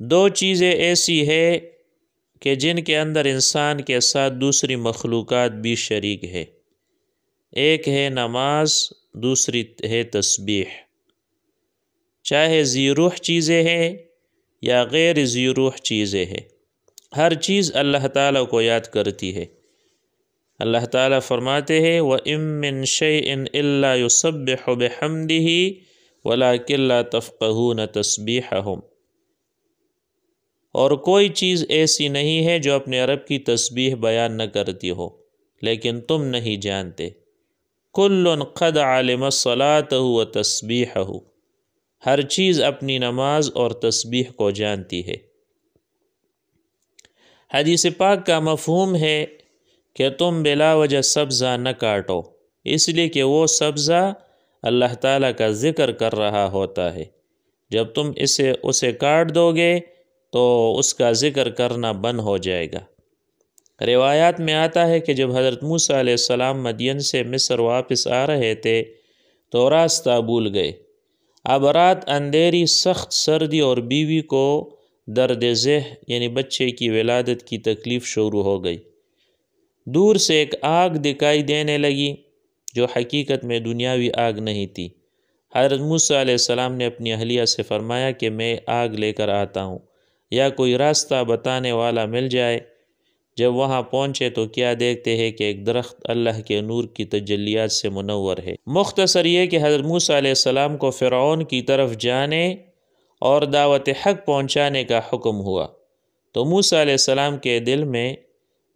دو چیزیں ایسی ہے کہ جن کے اندر انسان کے ساتھ دوسری مخلوقات بھی شریک ہے، ایک ہے نماز، دوسری ہے تسبیح۔ چاہے ذی روح چیزیں ہیں یا غیر ذی روح چیزیں ہیں، ہر چیز اللہ تعالیٰ کو یاد کرتی ہے۔ اللہ تعالیٰ فرماتے ہیں وَإِن مِّن شَيْءٍ إِلَّا يُسَبِّحُ بِحَمْدِهِ وَلَٰكِن لَّا تَفْقَهُونَ تَسْبِيحَهُمْ، اور کوئی چیز ایسی نہیں ہے جو اپنے رب کی تسبیح بیان نہ کرتی ہو، لیکن تم نہیں جانتے۔ کل قد علم صلاتہ و تسبیحہ، ہر چیز اپنی نماز اور تسبیح کو جانتی ہے۔ حدیث پاک کا مفہوم ہے کہ تم بلا وجہ سبزہ نہ کاٹو، اس لیے کہ وہ سبزہ اللہ تعالیٰ کا ذکر کر رہا ہوتا ہے۔ جب تم اسے کاٹ دو گے تو اس کا ذکر کرنا بند ہو جائے گا۔ روایات میں آتا ہے کہ جب حضرت موسیٰ علیہ السلام مدین سے مصر واپس آ رہے تھے تو راستہ بھول گئے۔ اب رات اندھیری، سخت سردی اور بیوی کو درد ذہ یعنی بچے کی ولادت کی تکلیف شروع ہو گئی۔ دور سے ایک آگ دکھائی دینے لگی جو حقیقت میں دنیاوی آگ نہیں تھی۔ حضرت موسیٰ علیہ السلام نے اپنی اہلیہ سے فرمایا کہ میں آگ لے کر آتا ہوں، یا کوئی راستہ بتانے والا مل جائے۔ جب وہاں پہنچے تو کیا دیکھتے ہیں کہ ایک درخت اللہ کے نور کی تجلیات سے منور ہے۔ مختصر یہ کہ حضرت موسیٰ علیہ السلام کو فرعون کی طرف جانے اور دعوت حق پہنچانے کا حکم ہوا، تو موسیٰ علیہ السلام کے دل میں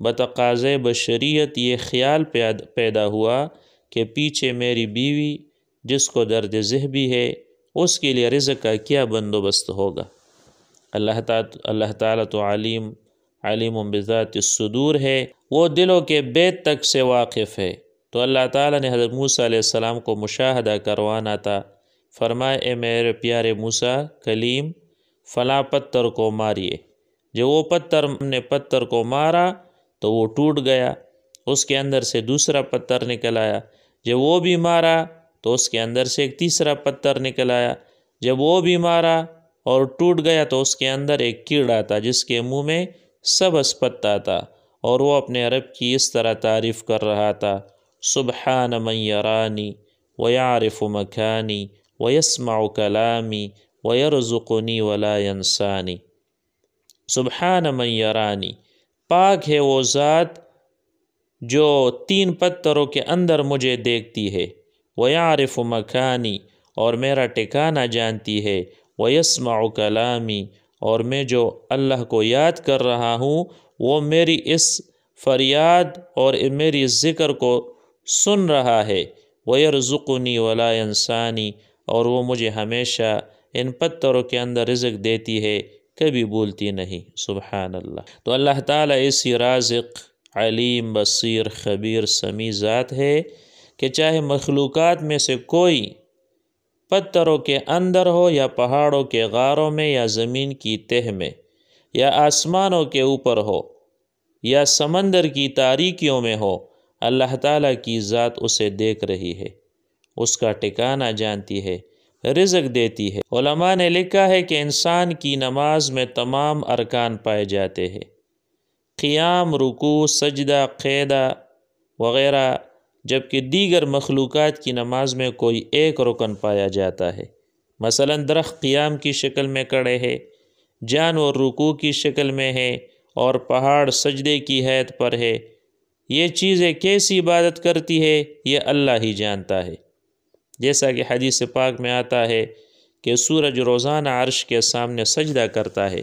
بتقاضۂ بشریت یہ خیال پیدا ہوا کہ پیچھے میری بیوی جس کو درد ذہ بھی ہے، اس کے لیے رزق کا کیا بندوبست ہوگا۔ اللہ تعالیٰ تو علیم بذات الصدور ہے، وہ دلوں کے بیت تک سے واقف ہے۔ تو اللہ تعالیٰ نے حضرت موسیٰ علیہ السلام کو مشاہدہ کروانا تھا۔ فرمائے اے میرے پیارے موسیٰ کلیم، فلاں پتھر کو ماریے۔ جب وہ پتھر کو مارا تو وہ ٹوٹ گیا، اس کے اندر سے دوسرا پتھر نکل آیا۔ جب وہ بھی مارا تو اس کے اندر سے ایک تیسرا پتھر نکل آیا۔ جب وہ بھی مارا اور ٹوٹ گیا تو اس کے اندر ایک کیڑا تھا جس کے منہ میں سبز پتا تھا، اور وہ اپنے رب کی اس طرح تعریف کر رہا تھا، سبحان من یرانی ویعرف مکانی ویسمع کلامی ویرزقنی ولا ینسانی۔ سبحان من یرانی، پاک ہے وہ ذات جو 3 پتھروں کے اندر مجھے دیکھتی ہے، ویعرف مکانی، اور میرا ٹھکانہ جانتی ہے، ویسمع کلامی، اور میں جو اللہ کو یاد کر رہا ہوں وہ میری اس فریاد اور میری ذکر کو سن رہا ہے، ویرزقنی ولا ینسانی، اور وہ مجھے ہمیشہ ان پتھروں کے اندر رزق دیتی ہے، کبھی بھولتی نہیں۔ سبحان اللہ۔ تو اللہ تعالیٰ ایسی رازق، علیم، بصیر، خبیر، سمیع ذات ہے کہ چاہے مخلوقات میں سے کوئی پتھروں کے اندر ہو یا پہاڑوں کے غاروں میں یا زمین کی تہ میں یا آسمانوں کے اوپر ہو یا سمندر کی تاریکیوں میں ہو، اللہ تعالیٰ کی ذات اسے دیکھ رہی ہے، اس کا ٹھکانہ جانتی ہے، رزق دیتی ہے۔ علماء نے لکھا ہے کہ انسان کی نماز میں تمام ارکان پائے جاتے ہیں، قیام، رکوع، سجدہ، قیدہ وغیرہ، جبکہ دیگر مخلوقات کی نماز میں کوئی ایک رکن پایا جاتا ہے۔ مثلا درخت قیام کی شکل میں کھڑے ہے، جانور رکوع کی شکل میں ہے، اور پہاڑ سجدے کی حیت پر ہے۔ یہ چیزیں کیسی عبادت کرتی ہے یہ اللہ ہی جانتا ہے۔ جیسا کہ حدیث پاک میں آتا ہے کہ سورج روزانہ عرش کے سامنے سجدہ کرتا ہے۔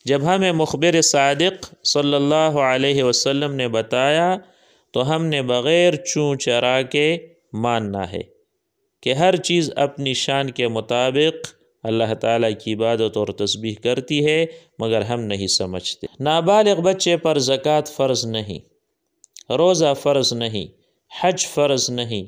جب ہمیں مخبر صادق صلی اللہ علیہ وسلم نے بتایا تو ہم نے بغیر چوں چرا کے ماننا ہے کہ ہر چیز اپنی شان کے مطابق اللہ تعالیٰ کی عبادت اور تسبیح کرتی ہے، مگر ہم نہیں سمجھتے۔ نابالغ بچے پر زکوٰۃ فرض نہیں، روزہ فرض نہیں، حج فرض نہیں،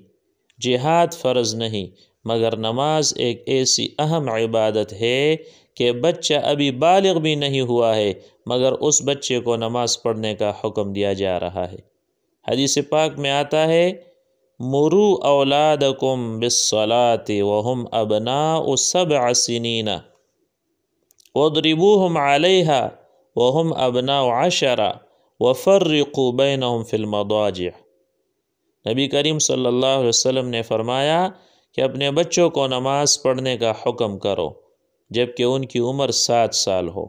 جہاد فرض نہیں، مگر نماز ایک ایسی اہم عبادت ہے کہ بچہ ابھی بالغ بھی نہیں ہوا ہے مگر اس بچے کو نماز پڑھنے کا حکم دیا جا رہا ہے۔ حدیث پاک میں آتا ہے مروا اولادکم بالصلاۃ وهم ابناء 7 سنین، وَاضْرِبُوهُمْ عَلَيْهَا وَهُمْ أَبْنَاءُ عَشَرَ وَفَرِّقُوا بَيْنَهُمْ فِي الْمَضَاجِعِ۔ نبی کریم صلی اللہ علیہ وسلم نے فرمایا کہ اپنے بچوں کو نماز پڑھنے کا حکم کرو جب کہ ان کی عمر 7 سال ہو،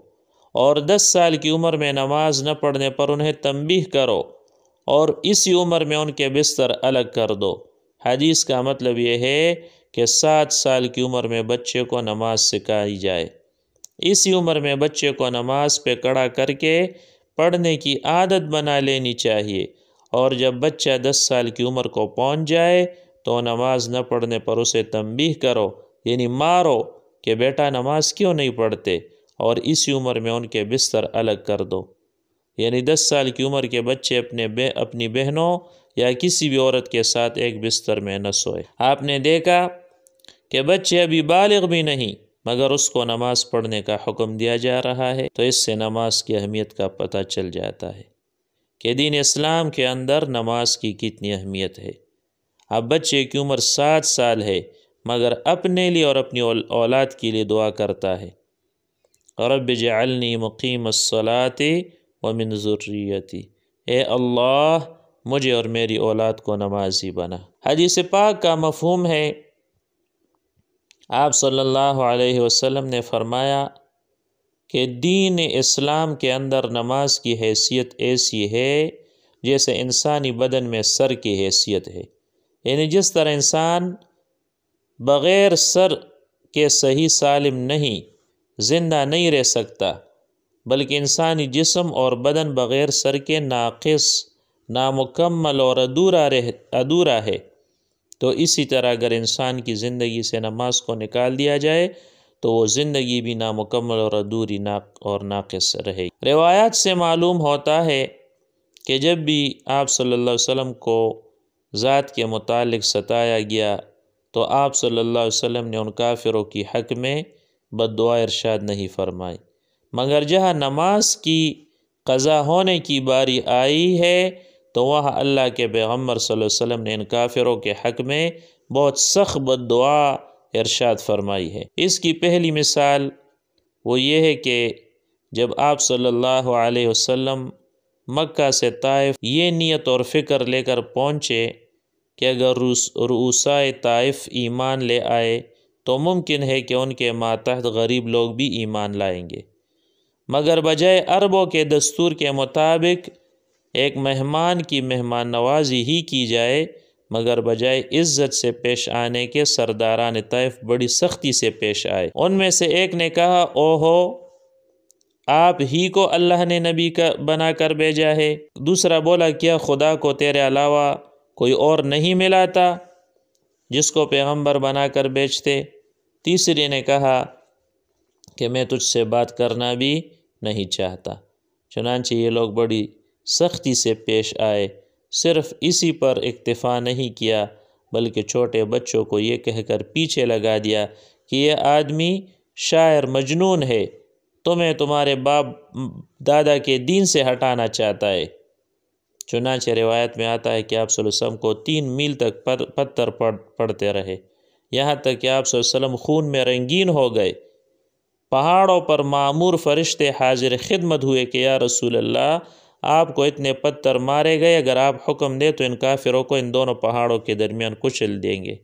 اور 10 سال کی عمر میں نماز نہ پڑھنے پر انہیں تنبیہ کرو، اور اسی عمر میں ان کے بستر الگ کر دو۔ حدیث کا مطلب یہ ہے کہ 7 سال کی عمر میں بچے کو نماز سکھائی جائے، اسی عمر میں بچے کو نماز پہ کھڑا کر کے پڑھنے کی عادت بنا لینی چاہیے، اور جب بچہ 10 سال کی عمر کو پہنچ جائے تو نماز نہ پڑھنے پر اسے تنبیہ کرو، یعنی مارو کہ بیٹا نماز کیوں نہیں پڑھتے، اور اسی عمر میں ان کے بستر الگ کر دو۔ یعنی 10 سال کی عمر کے بچے اپنی بہنوں یا کسی بھی عورت کے ساتھ ایک بستر میں نہ سوئے۔ آپ نے دیکھا کہ بچے ابھی بالغ بھی نہیں مگر اس کو نماز پڑھنے کا حکم دیا جا رہا ہے، تو اس سے نماز کی اہمیت کا پتہ چل جاتا ہے کہ دین اسلام کے اندر نماز کی کتنی اہمیت ہے۔ اب بچے کی عمر 7 سال ہے مگر اپنے لیے اور اپنی اولاد کے لیے دعا کرتا ہے، رب اجعلنی مقیم الصلاۃ ومن ذریتی، اے اللہ مجھے اور میری اولاد کو نمازی بنا۔ حدیث پاک کا مفہوم ہے، آپ صلی اللہ علیہ وسلم نے فرمایا کہ دین اسلام کے اندر نماز کی حیثیت ایسی ہے جیسے انسانی بدن میں سر کی حیثیت ہے، یعنی جس طرح انسان بغیر سر کے صحیح سالم نہیں زندہ نہیں رہ سکتا، بلکہ انسانی جسم اور بدن بغیر سر کے ناقص، نامکمل اور ادھورا ہے، تو اسی طرح اگر انسان کی زندگی سے نماز کو نکال دیا جائے تو وہ زندگی بھی نامکمل اور ادھوری اور ناقص رہے گی۔ روایات سے معلوم ہوتا ہے کہ جب بھی آپ صلی اللہ علیہ وسلم کو ذات کے متعلق ستایا گیا تو آپ صلی اللہ علیہ وسلم نے ان کافروں کی حق میں بد دعا ارشاد نہیں فرمائی، مگر جہاں نماز کی قضا ہونے کی باری آئی ہے تو وہاں اللہ کے پیغمبر صلی اللہ علیہ وسلم نے ان کافروں کے حق میں بہت سخت بد دعا ارشاد فرمائی ہے۔ اس کی پہلی مثال وہ یہ ہے کہ جب آپ صلی اللہ علیہ وسلم مکہ سے طائف یہ نیت اور فکر لے کر پہنچے کہ اگر رؤسائے طائف ایمان لے آئے تو ممکن ہے کہ ان کے ماتحت غریب لوگ بھی ایمان لائیں گے، مگر بجائے عربوں کے دستور کے مطابق ایک مہمان کی مہمان نوازی ہی کی جائے، مگر بجائے عزت سے پیش آنے کے سرداران طائف بڑی سختی سے پیش آئے۔ ان میں سے ایک نے کہا، اوہو آپ ہی کو اللہ نے نبی کا بنا کر بھیجا ہے؟ دوسرا بولا، کیا خدا کو تیرے علاوہ کوئی اور نہیں ملا تھا جس کو پیغمبر بنا کر بھیجتے؟ تیسرے نے کہا کہ میں تجھ سے بات کرنا بھی نہیں چاہتا۔ چنانچہ یہ لوگ بڑی سختی سے پیش آئے، صرف اسی پر اکتفا نہیں کیا بلکہ چھوٹے بچوں کو یہ کہہ کر پیچھے لگا دیا کہ یہ آدمی شاعر مجنون ہے، تمہیں تمہارے باپ دادا کے دین سے ہٹانا چاہتا ہے۔ چنانچہ روایت میں آتا ہے کہ آپ صلی اللہ علیہ وسلم کو 3 میل تک پتھر پڑتے رہے، یہاں تک کہ آپ صلی اللہ علیہ وسلم خون میں رنگین ہو گئے۔ پہاڑوں پر معمور فرشتے حاضر خدمت ہوئے کہ یا رسول اللہ آپ کو اتنے پتھر مارے گئے، اگر آپ حکم دیں تو ان کافروں کو ان دونوں پہاڑوں کے درمیان کچل دیں گے،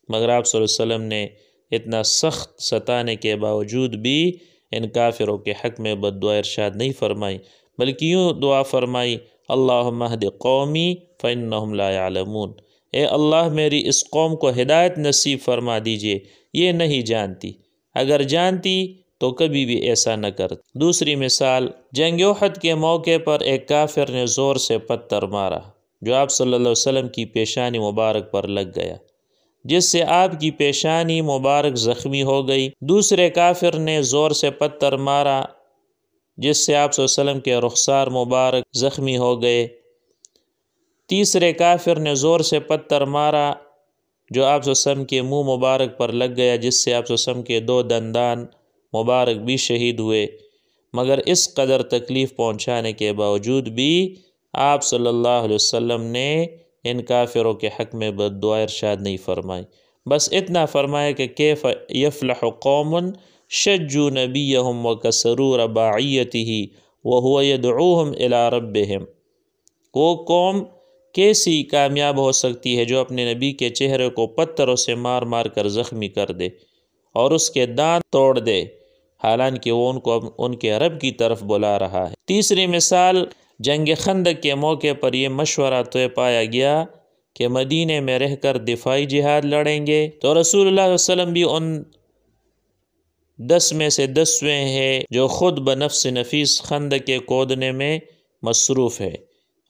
مگر آپ صلی اللہ علیہ وسلم نے اتنا سخت ستانے کے باوجود بھی ان کافروں کے حق میں بد دعا ارشاد نہیں فرمائی، بلکہ یوں دعا فرمائی، اللہم اہد قومی فانہم لا یعلمون، اے اللہ میری اس قوم کو ہدایت نصیب فرما دیجئے، یہ نہیں جانتی، اگر جانتی تو کبھی بھی ایسا نہ کرتی۔ دوسری مثال، جنگ احد کے موقع پر ایک کافر نے زور سے پتھر مارا جو آپ صلی اللہ علیہ وسلم کی پیشانی مبارک پر لگ گیا، جس سے آپ کی پیشانی مبارک زخمی ہو گئی۔ دوسرے کافر نے زور سے پتھر مارا جس سے آپ صلی اللہ علیہ وسلم کے رخسار مبارک زخمی ہو گئے۔ تیسرے کافر نے زور سے پتھر مارا جو آپ صلی اللہ علیہ وسلم کے منہ مبارک پر لگ گیا، جس سے آپ صلی اللہ علیہ وسلم کے 2 دندان مبارک بھی شہید ہوئے، مگر اس قدر تکلیف پہنچانے کے باوجود بھی آپ صلی اللہ علیہ وسلم نے ان کافروں کے حق میں بد دعا ارشاد نہیں فرمائی، بس اتنا فرمایا کہ کیف یفلح قوم شجوا نبیہم وکسروا رباعیتہ وہو یدعوہم الی ربہم۔ وہ قوم کیسی کامیاب ہو سکتی ہے جو اپنے نبی کے چہرے کو پتھروں سے مار مار کر زخمی کر دے اور اس کے دانت توڑ دے، حالانکہ وہ ان کو ان کے رب کی طرف بلا رہا ہے۔ تیسری مثال، جنگ خندق کے موقع پر یہ مشورہ طے پایا گیا کہ مدینے میں رہ کر دفاعی جہاد لڑیں گے، تو رسول اللہ صلی اللہ علیہ وسلم بھی ان 10 میں سے 10ویں ہیں جو خود بنفس نفیس خندق کے کھودنے میں مصروف ہے۔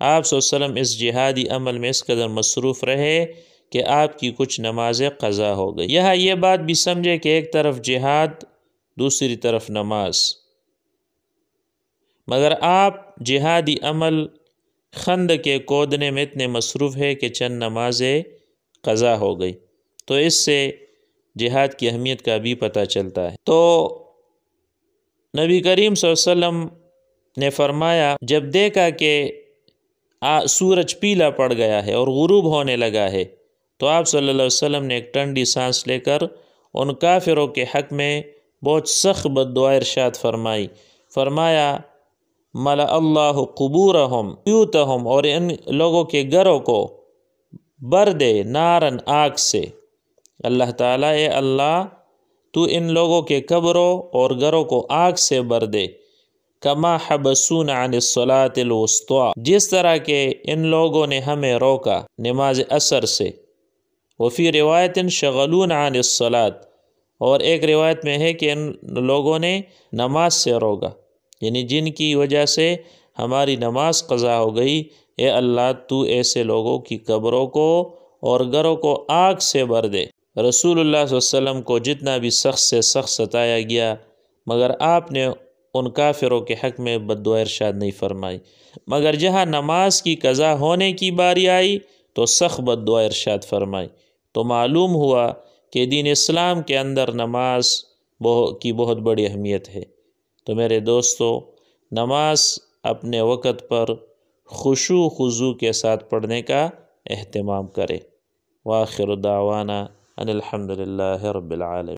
آپ صلی اللہ علیہ وسلم اس جہادی عمل میں اس قدر مصروف رہے کہ آپ کی کچھ نمازیں قضا ہو گئی۔ یہاں یہ بات بھی سمجھے کہ ایک طرف جہاد، دوسری طرف نماز، مگر آپ جہادی عمل خندق کے کھودنے میں اتنے مصروف ہے کہ چند نمازیں قضا ہو گئی، تو اس سے جہاد کی اہمیت کا بھی پتہ چلتا ہے۔ تو نبی کریم صلی اللہ علیہ وسلم نے فرمایا، جب دیکھا کہ سورج پیلا پڑ گیا ہے اور غروب ہونے لگا ہے، تو آپ صلی اللہ علیہ وسلم نے ایک ٹھنڈی سانس لے کر ان کافروں کے حق میں بہت سخت بد دعا ارشاد فرمایا ملا اللہ قبورہم بیوتہم، اور ان لوگوں کے گھروں کو بھر دے نارن، آگ سے۔ اللہ تعالیٰ، اے اللہ تو ان لوگوں کے قبروں اور گھروں کو آگ سے بھر دے، کما حبسون عن الصلاۃ الوسطیٰ، جس طرح کہ ان لوگوں نے ہمیں روکا نماز عصر سے۔ وفی روایت شغلون عن الصلاۃ، اور ایک روایت میں ہے کہ ان لوگوں نے نماز سے روکا، یعنی جن کی وجہ سے ہماری نماز قضا ہو گئی۔ اے اللہ تو ایسے لوگوں کی قبروں کو اور گھروں کو آگ سے بھر دے۔ رسول اللہ صلی اللہ علیہ وسلم کو جتنا بھی سخت سے سخت ستایا گیا، مگر آپ نے ان کافروں کے حق میں بد دعا ارشاد نہیں فرمائی، مگر جہاں نماز کی قضا ہونے کی باری آئی تو سخت بد دعا ارشاد فرمائی۔ تو معلوم ہوا کہ دین اسلام کے اندر نماز کی بہت بڑی اہمیت ہے۔ تو میرے دوستو، نماز اپنے وقت پر خشوع و خضوع کے ساتھ پڑھنے کا اہتمام کرے۔ وآخر دعوانا ان الحمد للہ رب العالمین۔